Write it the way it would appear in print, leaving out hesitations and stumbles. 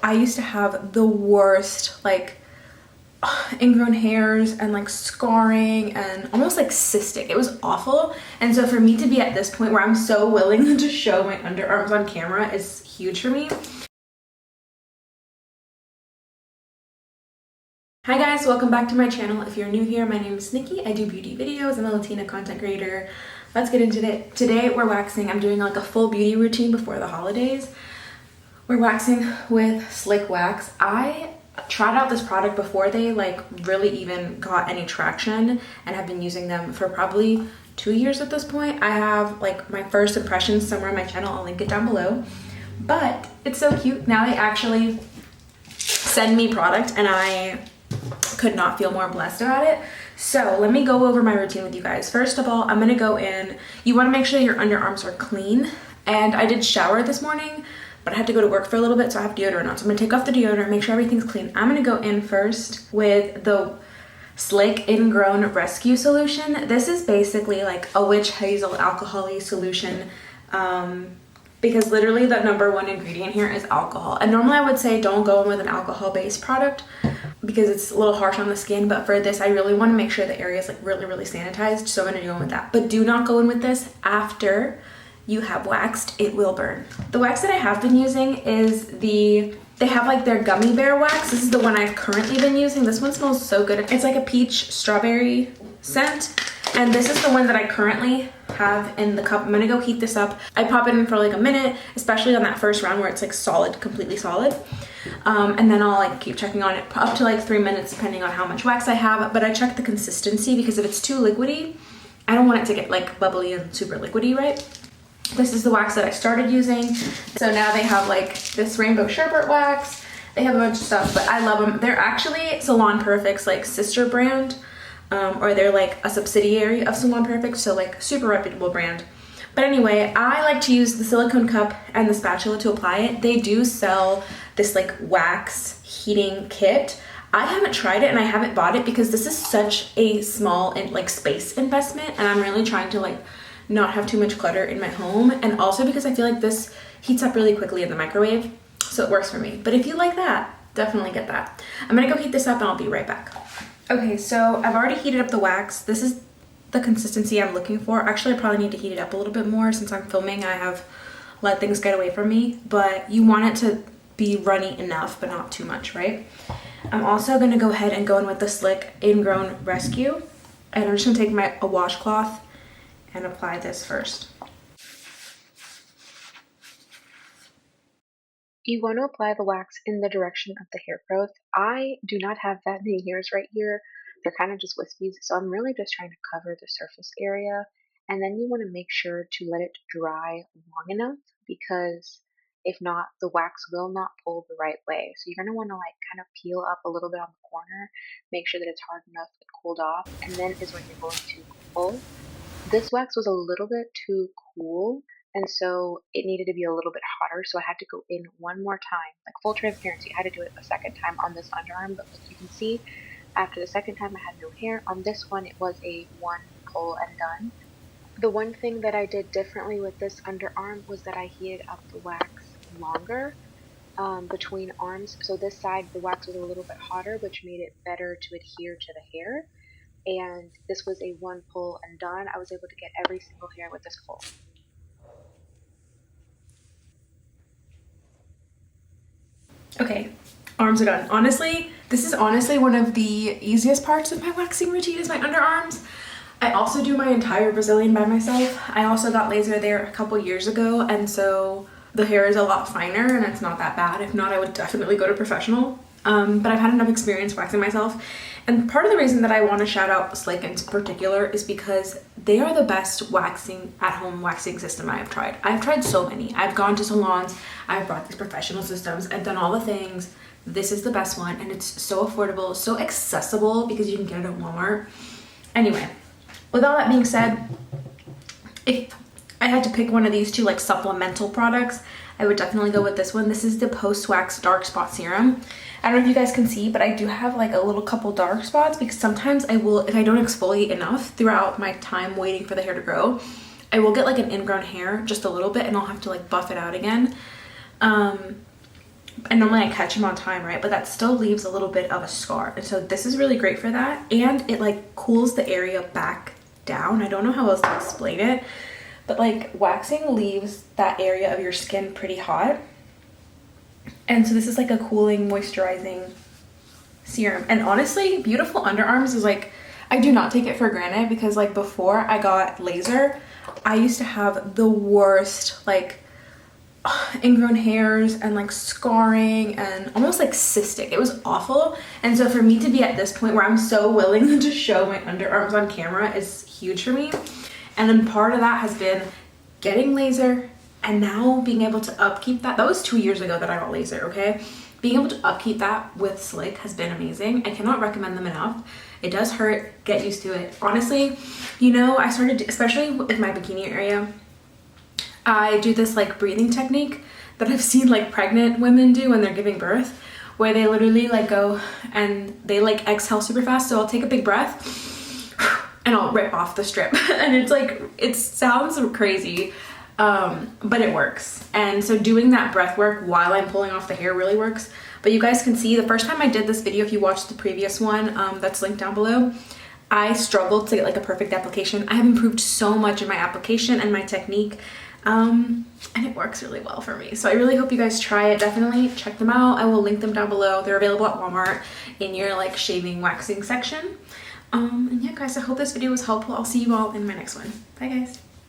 I used to have the worst like ingrown hairs and like scarring and almost like cystic. It was awful. And so for me to be at this point where I'm so willing to show my underarms on camera is huge for me. Hi guys, welcome back to my channel. If you're new here, my name is Nikki. I do beauty videos. I'm a Latina content creator. Let's get into it. Today we're waxing. I'm doing like a full beauty routine before the holidays. We're waxing with Sliick wax. I tried out this product before they like really even got any traction and have been using them for probably 2 years at this point. I have like my first impressions somewhere on my channel. I'll link it down below. But it's so cute. Now they actually send me product and I could not feel more blessed about it. So let me go over my routine with you guys. First of all, I'm gonna go in. You wanna make sure your underarms are clean. And I did shower this morning, but I had to go to work for a little bit, so I have deodorant on. So I'm gonna take off the deodorant, make sure everything's clean. I'm gonna go in first with the Sliick Ingrown Rescue Solution. This is basically like a witch hazel alcohol-y solution, because literally the #1 ingredient here is alcohol. And normally I would say don't go in with an alcohol-based product because it's a little harsh on the skin, but for this I really want to make sure the area is like really sanitized, so I'm gonna go in with that. But do not go in with this after you have waxed. It will burn. The wax that I have been using is they have like their gummy bear wax. This is the one I've currently been using. This one smells so good. It's like a peach strawberry scent, and this is the one that I currently have in the cup. I'm gonna go heat this up. I pop it in for like a minute, especially on that first round where it's like solid, completely solid. And then I'll like keep checking on it up to like 3 minutes depending on how much wax I have. But I check the consistency because if it's too liquidy, I don't want it to get like bubbly and super liquidy, right? This is the wax that I started using. So now they have like this rainbow sherbet wax. They have a bunch of stuff, but I love them. They're actually Salon Perfect's like sister brand, or they're like a subsidiary of Salon Perfect, so like super reputable brand. But anyway, I like to use the silicone cup and the spatula to apply it. They do sell this like wax heating kit. I haven't tried it and I haven't bought it because this is such a small and like space investment, and I'm really trying to like not have too much clutter in my home, and also because I feel like this heats up really quickly in the microwave, so it works for me. But if you like that, definitely get that. I'm gonna go heat this up and I'll be right back. Okay, so I've already heated up the wax. This is the consistency I'm looking for. Actually, I probably need to heat it up a little bit more since I'm filming. I have let things get away from me, but you want it to be runny enough, but not too much, right? I'm also gonna go ahead and go in with the Sliick Ingrown Rescue, and I'm just gonna take a washcloth and apply this first. You want to apply the wax in the direction of the hair growth. I do not have that many hairs right here. They're kind of just wispies, so I'm really just trying to cover the surface area. And then you want to make sure to let it dry long enough, because if not, the wax will not pull the right way. So you're going to want to like kind of peel up a little bit on the corner, make sure that it's hard enough and cooled off, and then is when you're going to pull. This wax was a little bit too cool, and so it needed to be a little bit hotter, so I had to go in one more time. Like, full transparency, I had to do it a second time on this underarm, but like you can see, after the second time I had no hair. On this one, it was a one pull and done. The one thing that I did differently with this underarm was that I heated up the wax longer between arms. So this side, the wax was a little bit hotter, which made it better to adhere to the hair. And this was a one pull and done. I was able to get every single hair with this pull. Okay, arms are done. Honestly, this is honestly one of the easiest parts of my waxing routine is my underarms. I also do my entire Brazilian by myself. I also got laser there a couple years ago, and so the hair is a lot finer and it's not that bad. If not, I would definitely go to professional. But I've had enough experience waxing myself. And part of the reason that I want to shout out Sliick in particular is because they are the best waxing at-home waxing system I have tried. I've tried so many. I've gone to salons, I've brought these professional systems, I've done all the things. This is the best one, and it's so affordable, so accessible because you can get it at Walmart. Anyway, with all that being said, if I had to pick one of these two like supplemental products, I would definitely go with this one. This is the Post-Wax Dark Spot Serum. I don't know if you guys can see, but I do have like a little couple dark spots because sometimes I will, if I don't exfoliate enough throughout my time waiting for the hair to grow, I will get like an ingrown hair just a little bit and I'll have to like buff it out again. and normally I catch them on time, right? But that still leaves a little bit of a scar. And so this is really great for that. And it like cools the area back down. I don't know how else to explain it, but like waxing leaves that area of your skin pretty hot. And so this is like a cooling, moisturizing serum. And honestly, beautiful underarms is like, I do not take it for granted, because like before I got laser, I used to have the worst like ingrown hairs and like scarring and almost like cystic. It was awful. And so for me to be at this point where I'm so willing to show my underarms on camera is huge for me. And then part of that has been getting laser and now being able to upkeep that. That was 2 years ago that I got laser, okay? Being able to upkeep that with Sliick has been amazing. I cannot recommend them enough. It does hurt, get used to it. Honestly, you know, I started, especially with my bikini area, I do this like breathing technique that I've seen like pregnant women do when they're giving birth, where they literally like go and they like exhale super fast. So I'll take a big breath and I'll rip off the strip. And it's like, it sounds crazy, but it works. And so doing that breath work while I'm pulling off the hair really works. But you guys can see the first time I did this video, if you watched the previous one, that's linked down below, I struggled to get like a perfect application. I have improved so much in my application and my technique. And it works really well for me. So I really hope you guys try it. Definitely check them out. I will link them down below. They're available at Walmart in your like shaving, waxing section. And yeah, guys, I hope this video was helpful. I'll see you all in my next one. Bye, guys.